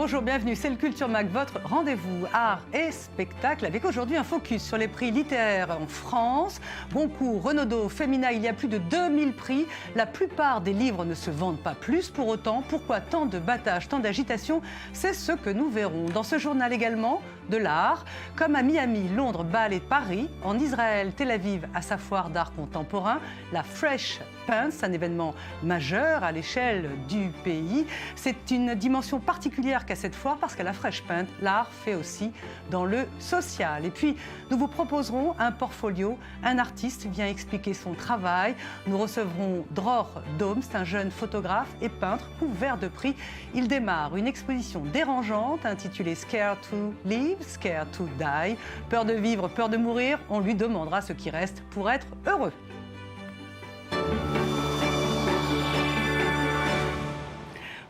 Bonjour, bienvenue, c'est le Culture Mag, votre rendez-vous art et spectacle, avec aujourd'hui un focus sur les prix littéraires en France. Goncourt, Renaudot, Femina, il y a plus de 2000 prix. La plupart des livres ne se vendent pas plus pour autant. Pourquoi tant de battage, tant d'agitation? C'est ce que nous verrons. Dans ce journal également, de l'art, comme à Miami, Londres, Bâle et Paris, en Israël, Tel Aviv à sa foire d'art contemporain, la Fresh Paint, un événement majeur à l'échelle du pays. C'est une dimension particulière qu'à cette foire parce qu'à la Fresh Paint, l'art fait aussi dans le social. Et puis, nous vous proposerons un portfolio. Un artiste vient expliquer son travail. Nous recevrons Dror Dome, c'est un jeune photographe et peintre couvert de prix. Il démarre une exposition dérangeante intitulée Scared to Live, Scared to Die. Peur de vivre, peur de mourir, on lui demandera ce qui reste pour être heureux.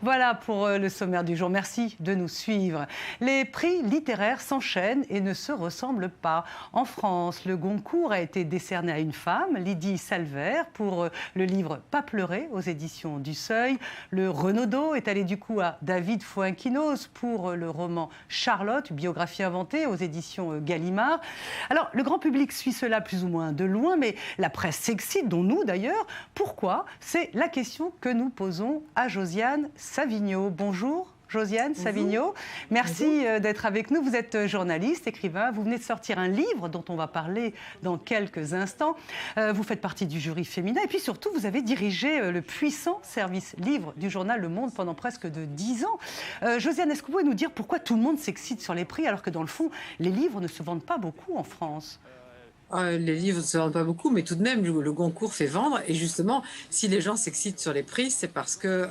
Voilà pour le sommaire du jour. Merci de nous suivre. Les prix littéraires s'enchaînent et ne se ressemblent pas. En France, le Goncourt a été décerné à une femme, Lydie Salver, pour le livre Pas pleurer aux éditions du Seuil. Le Renaudot est allé du coup à David Fuenquinos pour le roman Charlotte, biographie inventée aux éditions Gallimard. Alors, le grand public suit cela plus ou moins de loin, mais la presse s'excite, dont nous d'ailleurs. Pourquoi? C'est la question que nous posons à Josiane Savigno. Bonjour Josiane Savigno, merci d'être avec nous. Vous êtes journaliste, écrivain, vous venez de sortir un livre dont on va parler dans quelques instants. Vous faites partie du jury féminin et puis surtout vous avez dirigé le puissant service livre du journal Le Monde pendant presque de 10 ans. Josiane, est-ce que vous pouvez nous dire pourquoi tout le monde s'excite sur les prix alors que dans le fond, les livres ne se vendent pas beaucoup en France? Les livres ne se vendent pas beaucoup, mais tout de même, le Goncourt fait vendre. Et justement, si les gens s'excitent sur les prix, c'est parce que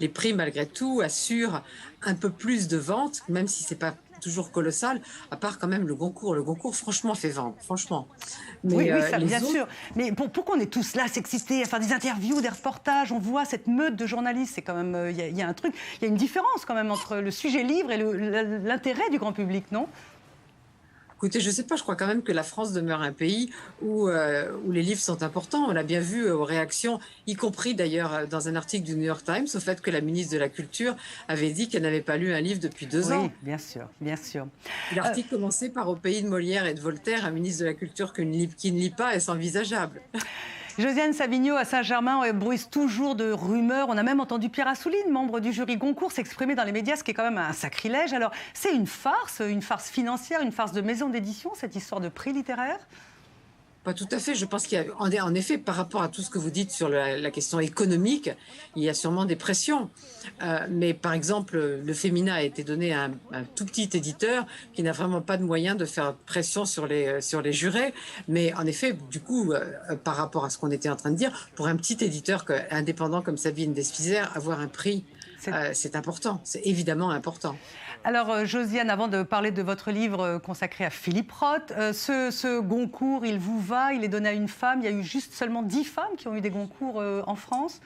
les prix, malgré tout, assurent un peu plus de ventes, même si ce n'est pas toujours colossal, à part quand même le Goncourt. Le Goncourt, franchement, fait vendre, franchement. Mais, oui, ça, bien sûr. Mais pourquoi on est tous là, s'exciter, à faire des interviews, des reportages? On voit cette meute de journalistes. C'est quand même, il y a un truc, il y a une différence quand même entre le sujet livre et l'intérêt du grand public, non? Écoutez, je ne sais pas, je crois quand même que la France demeure un pays où les livres sont importants. On l'a bien vu aux réactions, y compris d'ailleurs dans un article du New York Times, au fait que la ministre de la Culture avait dit qu'elle n'avait pas lu un livre depuis 2 ans. Oui, bien sûr, bien sûr. L'article commençait par « Au pays de Molière et de Voltaire, un ministre de la Culture qui ne lit pas est envisageable ». Josiane Savigno, à Saint-Germain, on bruise toujours de rumeurs. On a même entendu Pierre Assouline, membre du jury Goncourt, s'exprimer dans les médias, ce qui est quand même un sacrilège. Alors, c'est une farce financière, une farce de maison d'édition, cette histoire de prix littéraire? Pas tout à fait. Je pense qu'il y a, en effet, par rapport à tout ce que vous dites sur la question économique, il y a sûrement des pressions. Mais par exemple, le Femina a été donné à un tout petit éditeur qui n'a vraiment pas de moyens de faire pression sur les jurés. Mais en effet, du coup, par rapport à ce qu'on était en train de dire, pour un petit éditeur indépendant comme Sabine Despisères, avoir un prix, c'est important. C'est évidemment important. Alors, Josiane, avant de parler de votre livre consacré à Philippe Roth, ce Goncourt, il vous va, il est donné à une femme. Il y a eu juste seulement 10 femmes qui ont eu des Goncourt en France.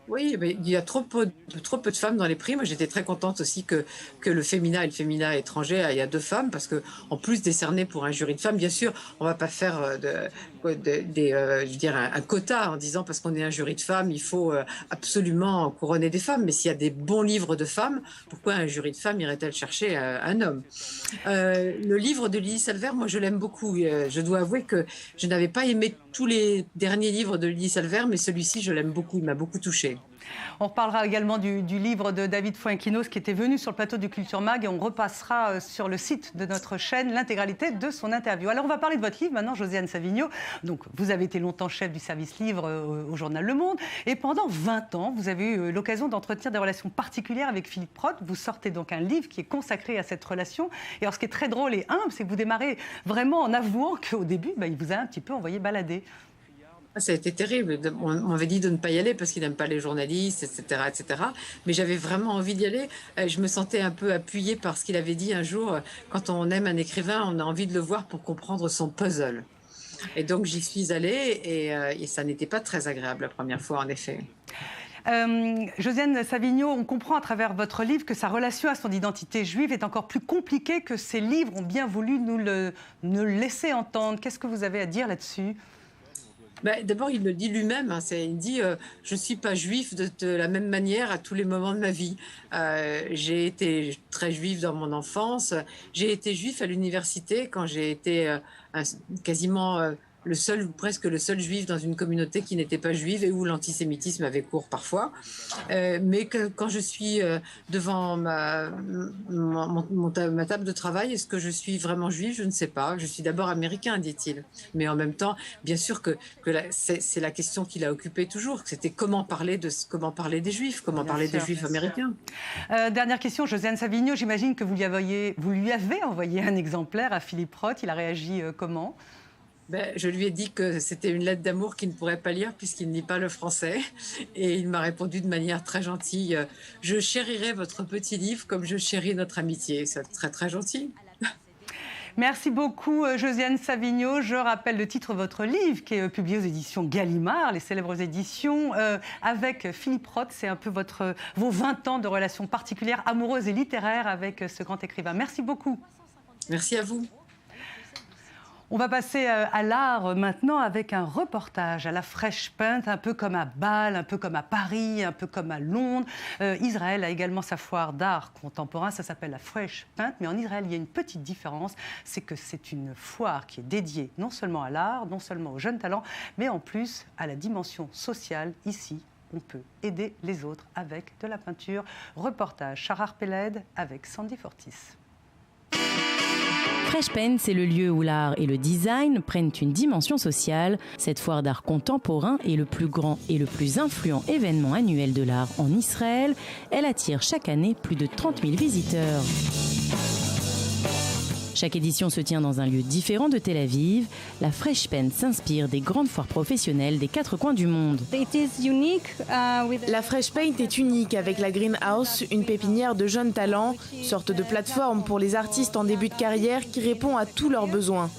Oui, mais il y a trop peu de femmes dans les prix. Moi, j'étais très contente aussi que le Femina et le Femina étranger, il y a 2 femmes, parce que en plus décerné pour un jury de femmes, bien sûr, on va pas faire je veux dire un quota en disant parce qu'on est un jury de femmes, il faut absolument couronner des femmes. Mais s'il y a des bons livres de femmes, pourquoi un jury de femmes irait-elle chercher un homme? Le livre de Lydie Salver, moi, je l'aime beaucoup. Je dois avouer que je n'avais pas aimé tous les derniers livres de Lydie Salver, mais celui-ci, je l'aime beaucoup. Il m'a beaucoup touchée. On reparlera également du livre de David Fuenquinos qui était venu sur le plateau du Culture Mag et on repassera sur le site de notre chaîne l'intégralité de son interview. Alors on va parler de votre livre maintenant, Josiane Savigno. Donc vous avez été longtemps chef du service livre au journal Le Monde et pendant 20 ans, vous avez eu l'occasion d'entretenir des relations particulières avec Philippe Roth. Vous sortez donc un livre qui est consacré à cette relation. Et alors ce qui est très drôle et humble, c'est que vous démarrez vraiment en avouant qu'au début, il vous a un petit peu envoyé balader. Ça a été terrible. On m'avait dit de ne pas y aller parce qu'il n'aime pas les journalistes, etc., etc. Mais j'avais vraiment envie d'y aller. Je me sentais un peu appuyée par ce qu'il avait dit un jour. Quand on aime un écrivain, on a envie de le voir pour comprendre son puzzle. Et donc j'y suis allée et ça n'était pas très agréable la première fois, en effet. Josiane Savigno, on comprend à travers votre livre que sa relation à son identité juive est encore plus compliquée que ses livres ont bien voulu nous le laisser entendre. Qu'est-ce que vous avez à dire là-dessus ? D'abord, il le dit lui-même, hein, il dit je ne suis pas juif de la même manière à tous les moments de ma vie. J'ai été très juif dans mon enfance, j'ai été juif à l'université quand j'ai été quasiment le seul, ou presque le seul juif dans une communauté qui n'était pas juive et où l'antisémitisme avait cours parfois. Mais quand je suis devant ma table de travail, est-ce que je suis vraiment juif? Je ne sais pas. Je suis d'abord américain, dit-il. Mais en même temps, bien sûr que c'est la question qui l'a occupé toujours. C'était comment parler des juifs, comment parler des juifs américains. Dernière question, Josiane Savigno, j'imagine que vous lui avez envoyé un exemplaire à Philippe Roth. Il a réagi comment? Je lui ai dit que c'était une lettre d'amour qu'il ne pourrait pas lire puisqu'il ne lit pas le français. Et il m'a répondu de manière très gentille, « Je chérirai votre petit livre comme je chéris notre amitié ». C'est très, très gentil. Merci beaucoup, Josiane Savigno. Je rappelle le titre de votre livre qui est publié aux éditions Gallimard, les célèbres éditions, avec Philippe Roth. C'est un peu vos 20 ans de relations particulières, amoureuses et littéraires avec ce grand écrivain. Merci beaucoup. Merci à vous. On va passer à l'art maintenant avec un reportage à la Fresh Paint, un peu comme à Bâle, un peu comme à Paris, un peu comme à Londres. Israël a également sa foire d'art contemporain, ça s'appelle la Fresh Paint, mais en Israël, il y a une petite différence, c'est que c'est une foire qui est dédiée non seulement à l'art, non seulement aux jeunes talents, mais en plus à la dimension sociale. Ici, on peut aider les autres avec de la peinture. Reportage Sharar Peled avec Sandy Fortis. Fresh Paint, c'est le lieu où l'art et le design prennent une dimension sociale. Cette foire d'art contemporain est le plus grand et le plus influent événement annuel de l'art en Israël. Elle attire chaque année plus de 30 000 visiteurs. Chaque édition se tient dans un lieu différent de Tel Aviv. La Fresh Paint s'inspire des grandes foires professionnelles des 4 coins du monde. La Fresh Paint est unique avec la Greenhouse, une pépinière de jeunes talents, sorte de plateforme pour les artistes en début de carrière qui répond à tous leurs besoins.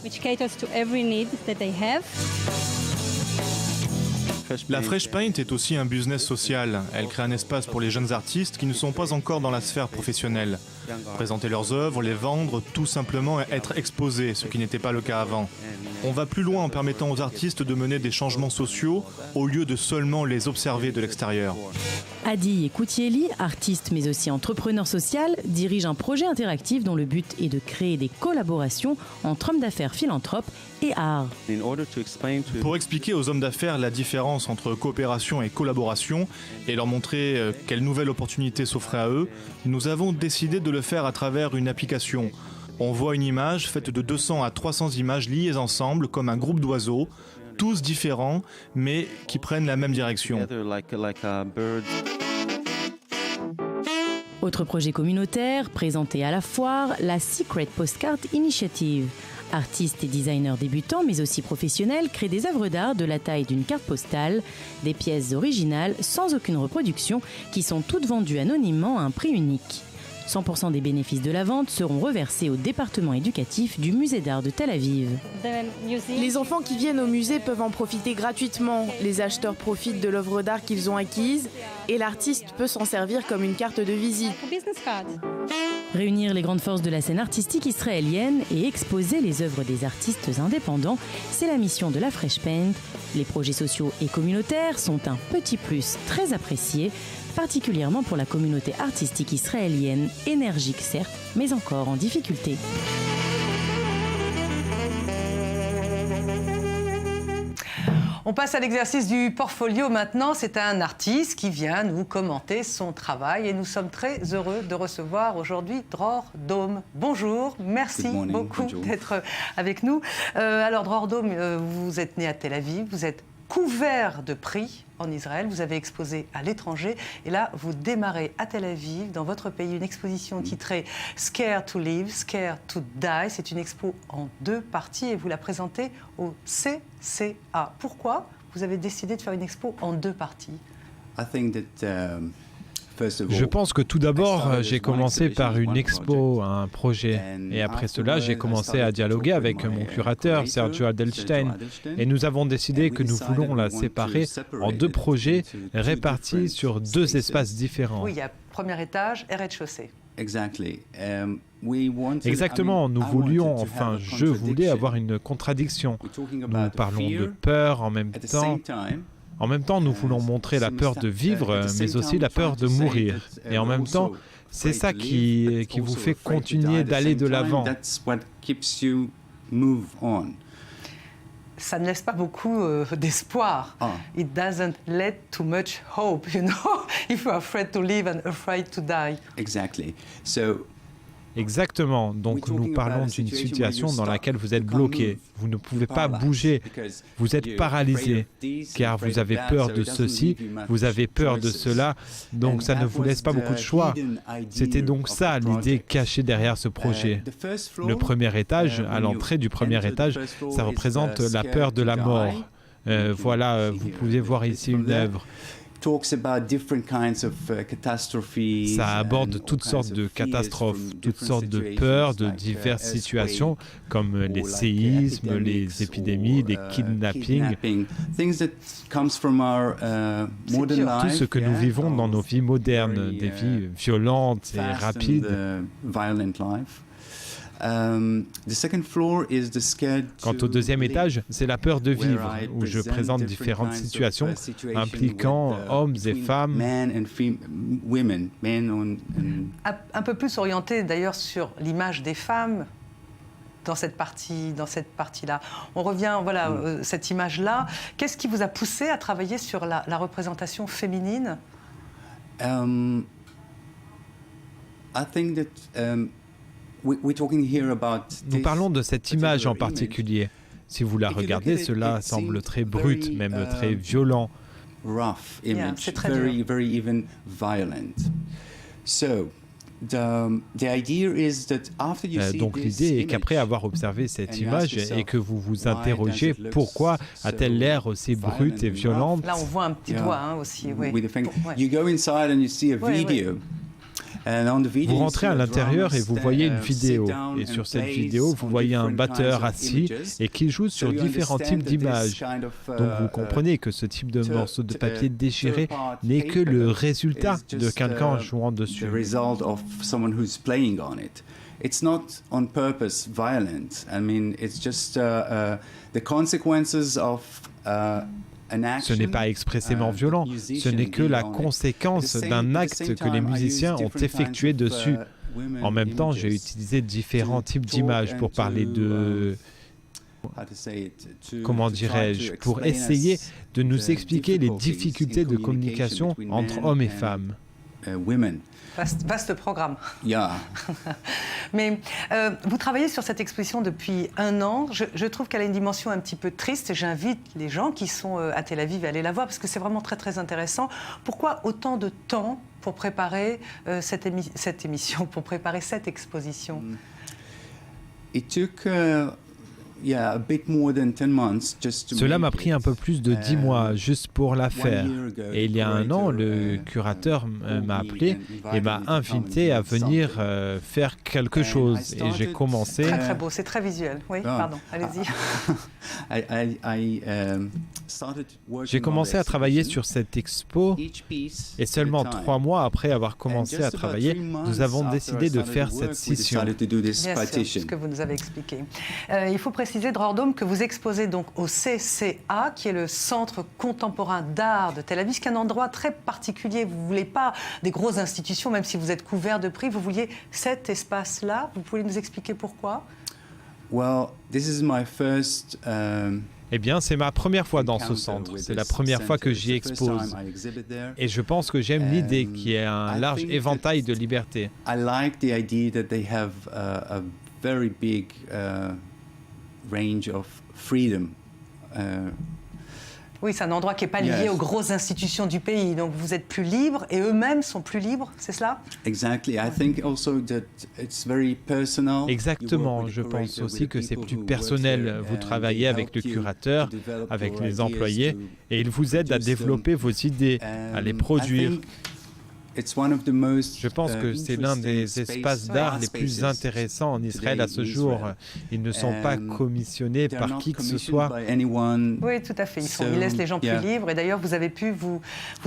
La Fresh Paint est aussi un business social. Elle crée un espace pour les jeunes artistes qui ne sont pas encore dans la sphère professionnelle. Présenter leurs œuvres, les vendre, tout simplement être exposés, ce qui n'était pas le cas avant. On va plus loin en permettant aux artistes de mener des changements sociaux au lieu de seulement les observer de l'extérieur. Adi Ekoutieli, artiste mais aussi entrepreneur social, dirige un projet interactif dont le but est de créer des collaborations entre hommes d'affaires philanthropes et art. Pour expliquer aux hommes d'affaires la différence entre coopération et collaboration et leur montrer quelles nouvelles opportunités s'offraient à eux, nous avons décidé de le faire à travers une application. On voit une image faite de 200 à 300 images liées ensemble comme un groupe d'oiseaux, tous différents mais qui prennent la même direction. Autre projet communautaire présenté à la foire, la Secret Postcard Initiative. Artistes et designers débutants, mais aussi professionnels, créent des œuvres d'art de la taille d'une carte postale, des pièces originales sans aucune reproduction qui sont toutes vendues anonymement à un prix unique. 100% des bénéfices de la vente seront reversés au département éducatif du musée d'art de Tel Aviv. Les enfants qui viennent au musée peuvent en profiter gratuitement. Les acheteurs profitent de l'œuvre d'art qu'ils ont acquise et l'artiste peut s'en servir comme une carte de visite. Réunir les grandes forces de la scène artistique israélienne et exposer les œuvres des artistes indépendants, c'est la mission de la Fresh Paint. Les projets sociaux et communautaires sont un petit plus très apprécié, particulièrement pour la communauté artistique israélienne, énergique certes, mais encore en difficulté. On passe à l'exercice du portfolio maintenant. C'est un artiste qui vient nous commenter son travail et nous sommes très heureux de recevoir aujourd'hui Dror Dome. Bonjour, merci beaucoup d'être avec nous. Alors Dror Dome, vous êtes né à Tel Aviv, vous êtes couvert de prix en Israël, vous avez exposé à l'étranger et là vous démarrez à Tel Aviv, dans votre pays, une exposition titrée Scared to Live, Scared to Die. C'est une expo en 2 parties et vous la présentez au CCA. Pourquoi vous avez décidé de faire une expo en 2 parties? Je pense que tout d'abord, j'ai commencé par une expo, un projet. Et après cela, j'ai commencé à dialoguer avec mon curateur, Sergio Adelstein. Et nous avons décidé que nous voulons la séparer en 2 projets répartis sur 2 espaces différents. Oui, il y a premier étage et rez-de-chaussée. Exactement, nous voulions, enfin je voulais avoir une contradiction. Nous parlons de peur en même temps. En même temps, nous voulons montrer la peur de vivre, mais aussi la peur de mourir. Et en même temps, c'est ça qui vous fait continuer d'aller de l'avant. Ça ne laisse pas beaucoup d'espoir. It doesn't let too much hope, you know, if you're afraid to live and afraid to die. Exactement. Donc nous parlons d'une situation dans laquelle vous êtes bloqué. Vous ne pouvez pas bouger. Vous êtes paralysé car vous avez peur de ceci, vous avez peur de cela. Donc ça ne vous laisse pas beaucoup de choix. C'était donc ça l'idée cachée derrière ce projet. Le premier étage, à l'entrée du premier étage, ça représente la peur de la mort. Voilà, vous pouvez voir ici une œuvre. Ça aborde toutes sortes de catastrophes, toutes sortes de peurs, de diverses situations, comme les séismes, les épidémies, les kidnappings. Tout ce que nous vivons dans nos vies modernes, des vies violentes et rapides. Quant au deuxième étage, c'est la peur de vivre, où je présente différentes situations impliquant hommes et femmes. Un peu plus orienté d'ailleurs sur l'image des femmes dans cette partie-là. On revient, voilà, cette image-là. Qu'est-ce qui vous a poussé à travailler sur la représentation féminine? Nous parlons de cette image en particulier. Si vous la regardez, cela semble très brut, même très violent. C'est très dur. Donc l'idée est qu'après avoir observé cette image et que vous vous interrogez pourquoi a-t-elle l'air aussi brute et violente. Là on voit un petit doigt aussi. Oui. Vous rentrez à l'intérieur et vous voyez une vidéo. Et sur cette vidéo, vous voyez un batteur assis et qui joue sur différents types d'images. Donc vous comprenez que ce type de morceau de papier déchiré n'est que le résultat de quelqu'un jouant dessus. It's not on purpose violent. I mean, it's just the consequences of Ce n'est pas expressément violent, ce n'est que la conséquence d'un acte que les musiciens ont effectué dessus. En même temps, j'ai utilisé différents types d'images pour parler de... Comment dirais-je? Pour essayer de nous expliquer les difficultés de communication entre hommes et femmes. Vaste programme. Yeah. Mais vous travaillez sur cette exposition depuis 1 an. Je trouve qu'elle a une dimension un petit peu triste et j'invite les gens qui sont à Tel Aviv à aller la voir parce que c'est vraiment très très intéressant. Pourquoi autant de temps pour préparer cette émission, pour préparer cette exposition? It took Cela m'a pris un peu plus de 10 mois juste pour la faire. Et il y a 1 an, le curateur m'a appelé et m'a invité à venir faire quelque chose. Et j'ai commencé... Très très beau, c'est très visuel. Oui, pardon, allez-y. J'ai commencé à travailler sur cette expo et seulement 3 mois après avoir commencé à travailler, nous avons décidé de faire cette scission. Bien sûr, ce que vous nous avez expliqué. Il faut préciser, Dror-Dome, que vous exposez donc au CCA, qui est le Centre contemporain d'art de Tel Aviv, qui est un endroit très particulier. Vous ne voulez pas des grosses institutions, même si vous êtes couvert de prix, vous vouliez cet espace-là. Vous pouvez nous expliquer pourquoi? Eh bien, c'est ma première fois dans ce centre. C'est la première fois que j'y expose. Et je pense que j'aime l'idée qu'il y ait un large éventail de liberté. Range of freedom. Oui, c'est un endroit qui n'est pas lié aux grosses institutions du pays. Donc vous êtes plus libre et eux-mêmes sont plus libres, c'est cela? Exactly. I think also that it's very personal. Exactement. Je pense aussi que c'est plus personnel. Vous travaillez avec le curateur, avec les employés, et ils vous aident à développer vos idées, à les produire. Je pense que c'est l'un des espaces d'art les plus intéressants en Israël à ce jour. Ils ne sont pas commissionnés par qui que ce soit. Oui, tout à fait. Ils laissent les gens plus libres. Et d'ailleurs, vous avez pu vous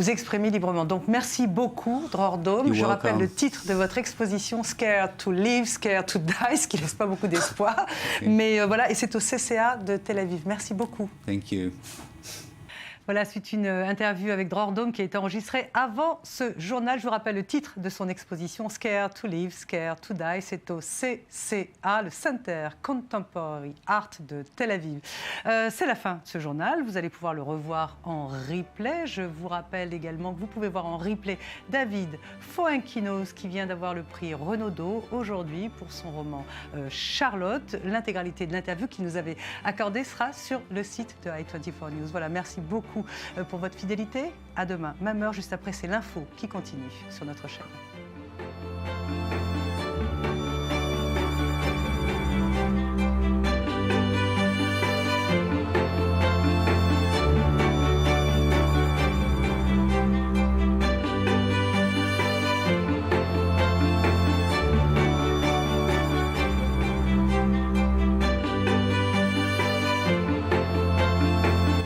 exprimer librement. Donc, merci beaucoup, Dror Dome. Je rappelle le titre de votre exposition, Scared to Live, Scared to Die, ce qui ne laisse pas beaucoup d'espoir. Mais voilà, et c'est au CCA de Tel Aviv. Merci beaucoup. Thank you. Voilà, c'est une interview avec Dror Dome qui a été enregistrée avant ce journal. Je vous rappelle le titre de son exposition, Scared to Live, Scared to Die. C'est au CCA, le Center Contemporary Art de Tel Aviv. C'est la fin de ce journal. Vous allez pouvoir le revoir en replay. Je vous rappelle également que vous pouvez voir en replay David Foenkinos qui vient d'avoir le prix Renaudot aujourd'hui pour son roman Charlotte. L'intégralité de l'interview qu'il nous avait accordée sera sur le site de i24 News. Voilà, merci beaucoup pour votre fidélité. À demain, même heure, juste après, c'est l'info qui continue sur notre chaîne.